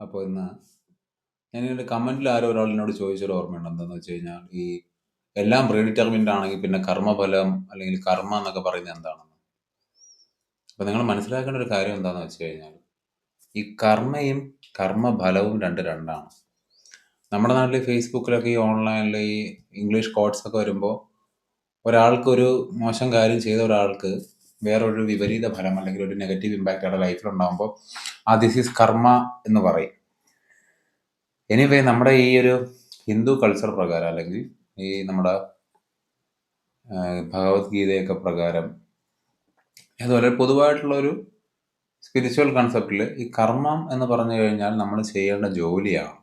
അപ്പോൾ ഇന്ന് ഞാനിങ്ങനെ കമൻറ്റിൽ ആരോ ഒരാൾ എന്നോട് ചോദിച്ചൊരു ഓർമ്മയുണ്ട്. എന്താണെന്ന് വെച്ച് കഴിഞ്ഞാൽ, ഈ എല്ലാം പ്രീഡിറ്റർമിൻഡ് ആണെങ്കിൽ പിന്നെ കർമ്മഫലം അല്ലെങ്കിൽ കർമ്മ എന്നൊക്കെ പറയുന്നത് എന്താണെന്ന്. അപ്പോൾ നിങ്ങൾ മനസ്സിലാക്കേണ്ട ഒരു കാര്യം എന്താണെന്ന് വെച്ച് കഴിഞ്ഞാൽ, ഈ കർമ്മയും കർമ്മഫലവും രണ്ടാണ്. നമ്മുടെ നാട്ടിൽ ഫേസ്ബുക്കിലൊക്കെ ഈ ഓൺലൈനിൽ ഈ ഇംഗ്ലീഷ് കോട്സ് ഒക്കെ വരുമ്പോൾ ഒരാൾക്കൊരു മോശം കാര്യം ചെയ്ത ഒരാൾക്ക് വേറൊരു വിപരീത ഫലം അല്ലെങ്കിൽ ഒരു നെഗറ്റീവ് ഇമ്പാക്റ്റ് അവരുടെ ലൈഫിൽ ഉണ്ടാകുമ്പോൾ ദിസ് ഈസ് കർമ്മ എന്ന് പറയും. എനിവേ നമ്മുടെ ഈ ഒരു ഹിന്ദു കൾച്ചർ പ്രകാരം അല്ലെങ്കിൽ ഈ നമ്മുടെ ഭഗവത്ഗീതയൊക്കെ പ്രകാരം അതുപോലെ പൊതുവായിട്ടുള്ള ഒരു സ്പിരിച്വൽ കൺസെപ്റ്റിൽ ഈ കർമ്മം എന്ന് പറഞ്ഞു കഴിഞ്ഞാൽ നമ്മൾ ചെയ്യേണ്ട ജോലിയാണ്.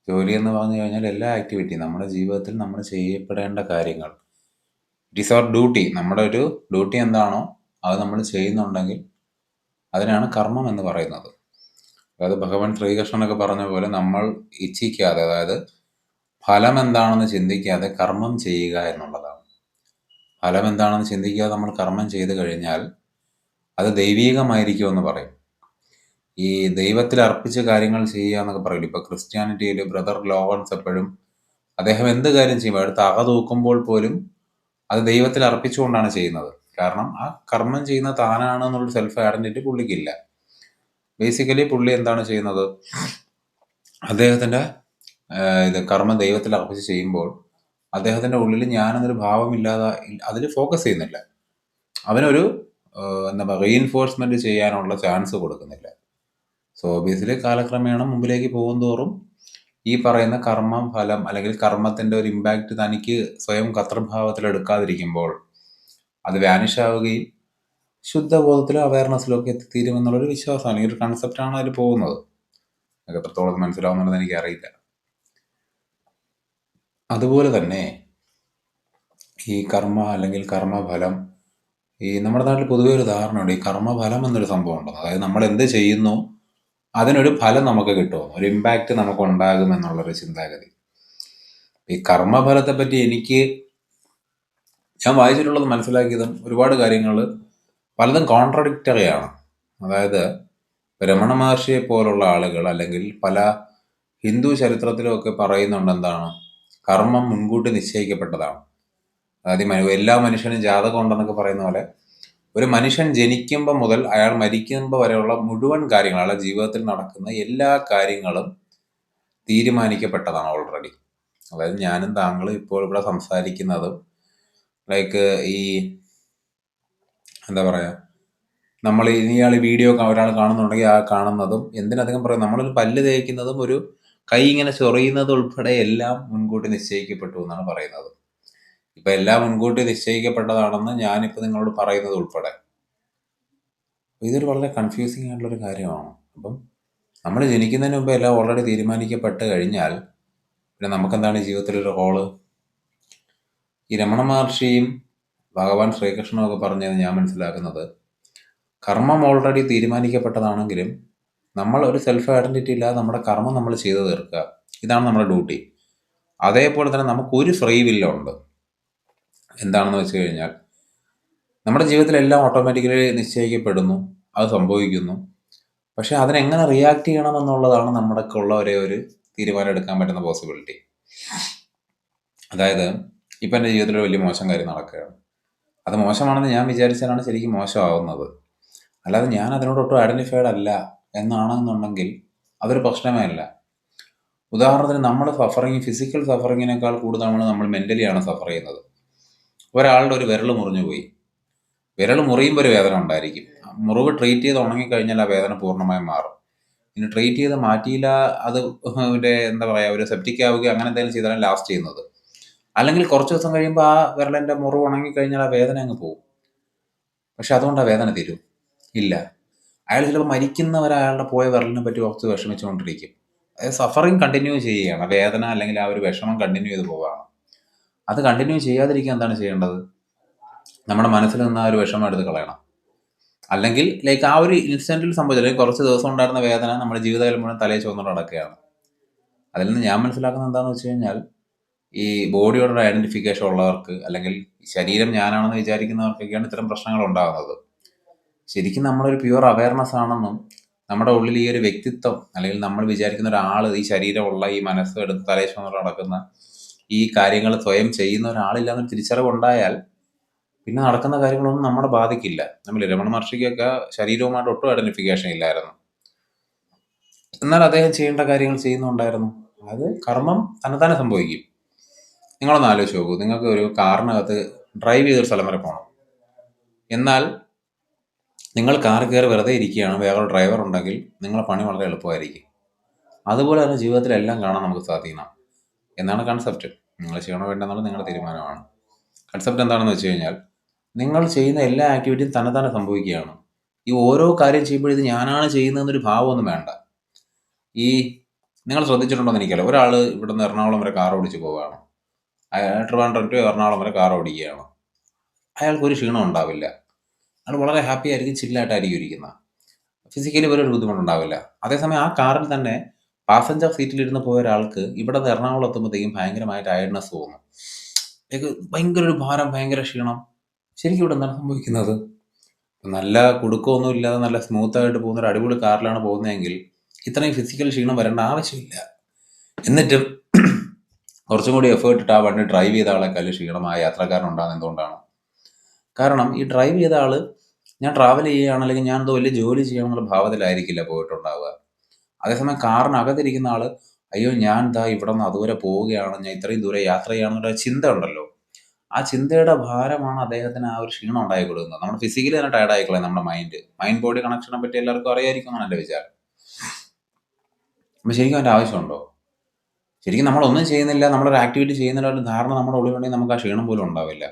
ജോലി എന്ന് പറഞ്ഞു കഴിഞ്ഞാൽ എല്ലാ ആക്ടിവിറ്റി നമ്മുടെ ജീവിതത്തിൽ നമ്മൾ ചെയ്യപ്പെടേണ്ട കാര്യങ്ങൾ, ഇറ്റ് ഈസ് അവർ ഡ്യൂട്ടി. നമ്മുടെ ഒരു ഡ്യൂട്ടി എന്താണോ അത് നമ്മൾ ചെയ്യുന്നുണ്ടെങ്കിൽ അതിനാണ് കർമ്മം എന്ന് പറയുന്നത്. അതായത് ഭഗവാൻ ശ്രീകൃഷ്ണനൊക്കെ പറഞ്ഞ പോലെ നമ്മൾ ഇച്ഛിക്കാതെ, അതായത് ഫലം എന്താണെന്ന് ചിന്തിക്കാതെ കർമ്മം ചെയ്യുക എന്നുള്ളതാണ്. ഫലം എന്താണെന്ന് ചിന്തിക്കാതെ നമ്മൾ കർമ്മം ചെയ്തു കഴിഞ്ഞാൽ അത് ദൈവീകമായിരിക്കുമെന്ന് പറയും. ഈ ദൈവത്തിൽ അർപ്പിച്ച കാര്യങ്ങൾ ചെയ്യുക എന്നൊക്കെ പറയില്ല. ഇപ്പോൾ ക്രിസ്ത്യാനിറ്റിയിൽ ബ്രദർ ലോറൻസ് എപ്പോഴും അദ്ദേഹം എന്ത് കാര്യം ചെയ്യുമ്പോൾ അടുത്ത് അക തൂക്കുമ്പോൾ പോലും അത് ദൈവത്തിൽ അർപ്പിച്ചുകൊണ്ടാണ് ചെയ്യുന്നത്. കാരണം ആ കർമ്മം ചെയ്യുന്ന താനാണെന്നുള്ള സെൽഫ് ഐഡന്റിറ്റി പുള്ളിക്കില്ല. ബേസിക്കലി പുള്ളി എന്താണ് ചെയ്യുന്നത്, അദ്ദേഹത്തിൻ്റെ ഇത് കർമ്മം ദൈവത്തിൽ അർപ്പിച്ച് ചെയ്യുമ്പോൾ അദ്ദേഹത്തിൻ്റെ ഉള്ളിൽ ഞാനെന്നൊരു ഭാവമില്ലാതെ അതിൽ ഫോക്കസ് ചെയ്യുന്നില്ല. അവനൊരു എന്താ പറയുക, റീഇൻഫോഴ്സ്മെൻറ്റ് ചെയ്യാനുള്ള ചാൻസ് കൊടുക്കുന്നില്ല. സോ ഒബിയസ്ലി കാലക്രമേണ മുമ്പിലേക്ക് പോകും തോറും ഈ പറയുന്ന കർമ്മം ഫലം അല്ലെങ്കിൽ കർമ്മത്തിൻ്റെ ഒരു ഇമ്പാക്റ്റ് തനിക്ക് സ്വയം കർത്തൃഭാവത്തിൽ എടുക്കാതിരിക്കുമ്പോൾ അത് വാനിഷ് ആവുകയും ശുദ്ധബോധത്തിലും അവയർനെസ്സിലും ഒക്കെ എത്തിത്തീരുമെന്നുള്ളൊരു വിശ്വാസമാണ്, ഈ ഒരു കൺസെപ്റ്റാണ് അതിൽ പോകുന്നത്. അത് എത്രത്തോളം മനസ്സിലാവുന്നുണ്ടെന്ന് എനിക്കറിയില്ല. അതുപോലെ തന്നെ ഈ കർമ്മ അല്ലെങ്കിൽ കർമ്മഫലം, ഈ നമ്മുടെ നാട്ടിൽ പൊതുവെ ഒരു ധാരണയുണ്ട്, ഈ കർമ്മഫലം എന്നൊരു സംഭവം ഉണ്ടെന്ന്. അതായത് നമ്മൾ എന്ത് ചെയ്യുന്നു അതിനൊരു ഫലം നമുക്ക് കിട്ടുമോ, ഒരു ഇമ്പാക്റ്റ് നമുക്ക് ഉണ്ടാകുമെന്നുള്ളൊരു ചിന്താഗതി. ഈ കർമ്മഫലത്തെ പറ്റി ഞാൻ വായിച്ചിട്ടുള്ളത് മനസ്സിലാക്കിയതും ഒരുപാട് കാര്യങ്ങൾ പലതും കോൺട്രഡിക്റ്ററി ആണ്. അതായത് രമണ മഹർഷിയെ പോലുള്ള ആളുകൾ അല്ലെങ്കിൽ പല ഹിന്ദു ചരിത്രത്തിലുമൊക്കെ പറയുന്നുണ്ട് എന്താണ്, കർമ്മം മുൻകൂട്ടി നിശ്ചയിക്കപ്പെട്ടതാണ്. അതായത് എല്ലാ മനുഷ്യനും ജാതകം ഉണ്ടെന്നൊക്കെ പറയുന്ന പോലെ ഒരു മനുഷ്യൻ ജനിക്കുമ്പോൾ മുതൽ അയാൾ മരിക്കുമ്പോൾ വരെയുള്ള മുഴുവൻ കാര്യങ്ങൾ, അയാളുടെ ജീവിതത്തിൽ നടക്കുന്ന എല്ലാ കാര്യങ്ങളും തീരുമാനിക്കപ്പെട്ടതാണ് ഓൾറെഡി. അതായത് ഞാനും താങ്കളും ഇപ്പോൾ ഇവിടെ സംസാരിക്കുന്നതും ലൈക്ക് ഈ എന്താ പറയുക, നമ്മൾ ഇനിയാൾ വീഡിയോ ഒരാൾ കാണുന്നുണ്ടെങ്കിൽ ആ കാണുന്നതും എന്തിനധികം പറയും, നമ്മളൊരു പല്ല് തേക്കുന്നതും ഒരു കൈ ഇങ്ങനെ ചൊറിയുന്നത് ഉൾപ്പെടെ എല്ലാം മുൻകൂട്ടി നിശ്ചയിക്കപ്പെട്ടു എന്നാണ് പറയുന്നത്. ഇപ്പം എല്ലാം മുൻകൂട്ടി നിശ്ചയിക്കപ്പെട്ടതാണെന്ന് ഞാനിപ്പോൾ നിങ്ങളോട് പറയുന്നത് ഉൾപ്പെടെ ഇതൊരു വളരെ കൺഫ്യൂസിങ് ആയിട്ടുള്ളൊരു കാര്യമാണ്. അപ്പം നമ്മൾ ജനിക്കുന്നതിന് മുമ്പ് എല്ലാം ഓൾറെഡി തീരുമാനിക്കപ്പെട്ട് കഴിഞ്ഞാൽ പിന്നെ നമുക്കെന്താണ് ജീവിതത്തിലൊരു റോള്? ഈ രമണ മഹർഷിയും ഭഗവാൻ ശ്രീകൃഷ്ണനും ഒക്കെ പറഞ്ഞത് ഞാൻ മനസ്സിലാക്കുന്നത്, കർമ്മം ഓൾറെഡി തീരുമാനിക്കപ്പെട്ടതാണെങ്കിലും നമ്മൾ ഒരു സെൽഫ് ഐഡന്റിറ്റി ഇല്ലാതെ നമ്മുടെ കർമ്മം നമ്മൾ ചെയ്തു തീർക്കുക, ഇതാണ് നമ്മുടെ ഡ്യൂട്ടി. അതേപോലെ തന്നെ നമുക്കൊരു ഫ്രീ വില്ലുണ്ട്. എന്താണെന്ന് വെച്ച് കഴിഞ്ഞാൽ നമ്മുടെ ജീവിതത്തിൽ എല്ലാം ഓട്ടോമാറ്റിക്കലി നിശ്ചയിക്കപ്പെടുന്നു, അത് സംഭവിക്കുന്നു. പക്ഷെ അതിനെങ്ങനെ റിയാക്ട് ചെയ്യണം എന്നുള്ളതാണ് നമ്മുടെയൊക്കെയുള്ള ഒരേ ഒരു തീരുമാനം എടുക്കാൻ പറ്റുന്ന പോസിബിലിറ്റി. അതായത് ഇപ്പം എൻ്റെ ജീവിതത്തിൽ വലിയ മോശം കാര്യം നടക്കുകയാണ്, അത് മോശമാണെന്ന് ഞാൻ വിചാരിച്ചാലാണ് ശരിക്കും മോശമാവുന്നത്. അല്ലാതെ ഞാൻ അതിനോടൊട്ടും ഐഡൻറ്റിഫൈഡ് അല്ല എന്നാണെന്നുണ്ടെങ്കിൽ അതൊരു പ്രശ്നമേ അല്ല. ഉദാഹരണത്തിന് നമ്മൾ ഫിസിക്കൽ സഫറിങ്ങിനേക്കാൾ കൂടുതലാണ് നമ്മൾ മെൻ്റലിയാണ് സഫർ ചെയ്യുന്നത്. ഒരാളുടെ ഒരു വിരൽ മുറിഞ്ഞു പോയി, വിരൽ മുറിയുമ്പോൾ ഒരു വേദന ഉണ്ടായിരിക്കും. മുറിവ് ട്രീറ്റ് ചെയ്ത് ഉണങ്ങിക്കഴിഞ്ഞാൽ ആ വേദന പൂർണ്ണമായും മാറും. ഇനി ട്രീറ്റ് ചെയ്ത് മാറ്റിയില്ല, അത് എന്താ പറയുക, ഒരു സെപ്റ്റിക് ആവുകയോ അങ്ങനെ എന്തെങ്കിലും ചെയ്താലും ലാസ്റ്റ് ചെയ്യുന്നത്. അല്ലെങ്കിൽ കുറച്ച് ദിവസം കഴിയുമ്പോൾ ആ വിരലിൻ്റെ മുറിവ് ഉണങ്ങിക്കഴിഞ്ഞാൽ ആ വേദന അങ്ങ് പോകും. പക്ഷെ അതുകൊണ്ട് ആ വേദന തീരും ഇല്ല. അയാൾ ചിലപ്പോൾ മരിക്കുന്നവരെ അയാളുടെ പോയ വിരലിനെ പറ്റി കുറച്ച് വിഷമിച്ചുകൊണ്ടിരിക്കും. അതായത് സഫറിങ് കണ്ടിന്യൂ ചെയ്യുകയാണ്, വേദന അല്ലെങ്കിൽ ആ ഒരു വിഷമം കണ്ടിന്യൂ ചെയ്ത് പോവുകയാണ്. അത് കണ്ടിന്യൂ ചെയ്യാതിരിക്കാൻ എന്താണ് ചെയ്യേണ്ടത്? നമ്മുടെ മനസ്സിൽ നിന്ന് ആ ഒരു വിഷമം എടുത്ത് കളയണം. അല്ലെങ്കിൽ ലൈക്ക് ആ ഒരു ഇൻസ്റ്റൻറ്റിൽ സംഭവിച്ചു, അല്ലെങ്കിൽ കുറച്ച് ദിവസം ഉണ്ടായിരുന്ന വേദന നമ്മുടെ ജീവിതകാലം മുഴുവൻ തലയിൽ ചുവന്നുകൊണ്ട് നടക്കുകയാണ്. അതിൽ നിന്ന് ഞാൻ മനസ്സിലാക്കുന്നത് എന്താണെന്ന് വെച്ച് കഴിഞ്ഞാൽ, ഈ ബോഡിയോടൊരു ഐഡൻറ്റിഫിക്കേഷൻ ഉള്ളവർക്ക് അല്ലെങ്കിൽ ശരീരം ഞാനാണെന്ന് വിചാരിക്കുന്നവർക്കൊക്കെയാണ് ഇത്തരം പ്രശ്നങ്ങൾ ഉണ്ടാകുന്നത്. ശരിക്കും നമ്മളൊരു പ്യുവർ അവയർനെസ് ആണെന്നും നമ്മുടെ ഉള്ളിൽ ഈ ഒരു വ്യക്തിത്വം അല്ലെങ്കിൽ നമ്മൾ വിചാരിക്കുന്ന ഒരാൾ, ഈ ശരീരമുള്ള ഈ മനസ്സ് എടുത്ത് തലേ ചുമന്ന് നടക്കുന്ന ഈ കാര്യങ്ങൾ സ്വയം ചെയ്യുന്ന ഒരാളില്ലാന്നൊരു തിരിച്ചറിവുണ്ടായാൽ പിന്നെ നടക്കുന്ന കാര്യങ്ങളൊന്നും നമ്മളെ ബാധിക്കില്ല. നമ്മൾ രമണ മഹർഷിക്കൊക്കെ ശരീരവുമായിട്ട് ഒട്ടും ഐഡന്റിഫിക്കേഷൻ ഇല്ലായിരുന്നു. എന്നാൽ അദ്ദേഹം ചെയ്യേണ്ട കാര്യങ്ങൾ ചെയ്യുന്നുണ്ടായിരുന്നു. അത് കർമ്മം തന്നെത്താനെ സംഭവിക്കും. നിങ്ങളൊന്ന് ആലോചിച്ച് നോക്കൂ. നിങ്ങൾക്ക് ഒരു കാറിനകത്ത് ഡ്രൈവ് ചെയ്തൊരു സ്ഥലം വരെ പോകണം. എന്നാൽ നിങ്ങൾ കാറിൽ കയറി വെറുതെ ഇരിക്കുകയാണ്, വേറൊരു ഡ്രൈവർ ഉണ്ടെങ്കിൽ നിങ്ങളുടെ പണി വളരെ എളുപ്പമായിരിക്കും. അതുപോലെ തന്നെ ജീവിതത്തിലെല്ലാം കാണാൻ നമുക്ക് സാധിക്കണം എന്നാണ് കൺസെപ്റ്റ്. നിങ്ങൾ ചെയ്യണോ വേണ്ടെന്നുള്ളത് നിങ്ങളുടെ തീരുമാനമാണ്. കൺസെപ്റ്റ് എന്താണെന്ന് വെച്ച് കഴിഞ്ഞാൽ, നിങ്ങൾ ചെയ്യുന്ന എല്ലാ ആക്ടിവിറ്റിയും തന്നെത്താനെ സംഭവിക്കുകയാണ്. ഈ ഓരോ കാര്യം ചെയ്യുമ്പോഴും ഇത് ഞാനാണ് ചെയ്യുന്നതെന്നൊരു ഭാവമൊന്നും വേണ്ട. ഈ നിങ്ങൾ ശ്രദ്ധിച്ചിട്ടുണ്ടോ എന്ന് എനിക്കറിയില്ല, ഒരാൾ ഇവിടുന്ന് എറണാകുളം വരെ കാർ ഓടിച്ച് പോവുകയാണ്. ട്രിവാൻഡ്രം ടു എറണാകുളം വരെ കാർ ഓടിക്കുകയാണ്. അയാൾക്കൊരു ക്ഷീണം ഉണ്ടാവില്ല. അയാൾ വളരെ ഹാപ്പി ആയിരിക്കും, ചില്ലായിട്ടായിരിക്കും ഇരിക്കുന്നത്. ഫിസിക്കലി ഒരു ബുദ്ധിമുട്ടുണ്ടാവില്ല. അതേസമയം ആ കാറിൽ തന്നെ പാസഞ്ചർ സീറ്റിലിരുന്ന് പോയ ഒരാൾക്ക് ഇവിടെ നിന്ന് എറണാകുളം എത്തുമ്പോഴത്തേക്കും ഭയങ്കരമായ ടയർഡ്നെസ് തോന്നും. ഭയങ്കര ഒരു ഭാരം, ഭയങ്കര ക്ഷീണം. ശരിക്കും ഇവിടെ എന്താണ് സംഭവിക്കുന്നത്? നല്ല കുടുക്കമൊന്നും ഇല്ലാതെ നല്ല സ്മൂത്തായിട്ട് പോകുന്ന ഒരു അടിപൊളി കാറിലാണ് പോകുന്നതെങ്കിൽ ഇത്രയും ഫിസിക്കൽ ക്ഷീണം വരേണ്ട ആവശ്യമില്ല. എന്നിട്ടും കുറച്ചും കൂടി എഫേർട്ട് ഇട്ട് ആ വണ്ടി ഡ്രൈവ് ചെയ്ത ആളെക്കാൾ ക്ഷീണമായ യാത്രക്കാരനുണ്ടാകുന്നത് എന്തുകൊണ്ടാണ്? കാരണം ഈ ഡ്രൈവ് ചെയ്ത ആൾ ഞാൻ ട്രാവൽ ചെയ്യുകയാണ് അല്ലെങ്കിൽ ഞാൻ എന്തോ വലിയ ജോലി ചെയ്യണമെന്നുള്ള ഭാവത്തിലായിരിക്കില്ല പോയിട്ടുണ്ടാവുക. അതേസമയം കാറിനകത്തിരിക്കുന്ന ആൾ, അയ്യോ ഞാൻ ഇവിടെ നിന്ന് അതുവരെ പോവുകയാണ്, ഞാൻ ഇത്രയും ദൂരെ യാത്ര ചെയ്യാണെന്നുള്ള ചിന്ത ഉണ്ടല്ലോ, ആ ചിന്തയുടെ ഭാരമാണ് അദ്ദേഹത്തിന് ആ ഒരു ക്ഷീണം ഉണ്ടായി കൊടുക്കുന്നത്. നമ്മുടെ ഫിസിക്കലി തന്നെ ടയർഡ് ആയിക്കളയും നമ്മുടെ മൈൻഡ് ബോഡി കണക്ഷനെ പറ്റി എല്ലാവർക്കും അറിയായിരിക്കും എന്നാണ് എൻ്റെ വിചാരം. അപ്പം ശരിക്കും അതിൻ്റെ ആവശ്യമുണ്ടോ? ശരിക്കും നമ്മളൊന്നും ചെയ്യുന്നില്ല, നമ്മളൊരു ആക്ടിവിറ്റി ചെയ്യുന്നില്ല ഒരു ധാരണ നമ്മുടെ ഉള്ളിലുണ്ടെങ്കിൽ നമുക്ക് ആ ക്ഷീണം പോലും ഉണ്ടാവില്ല.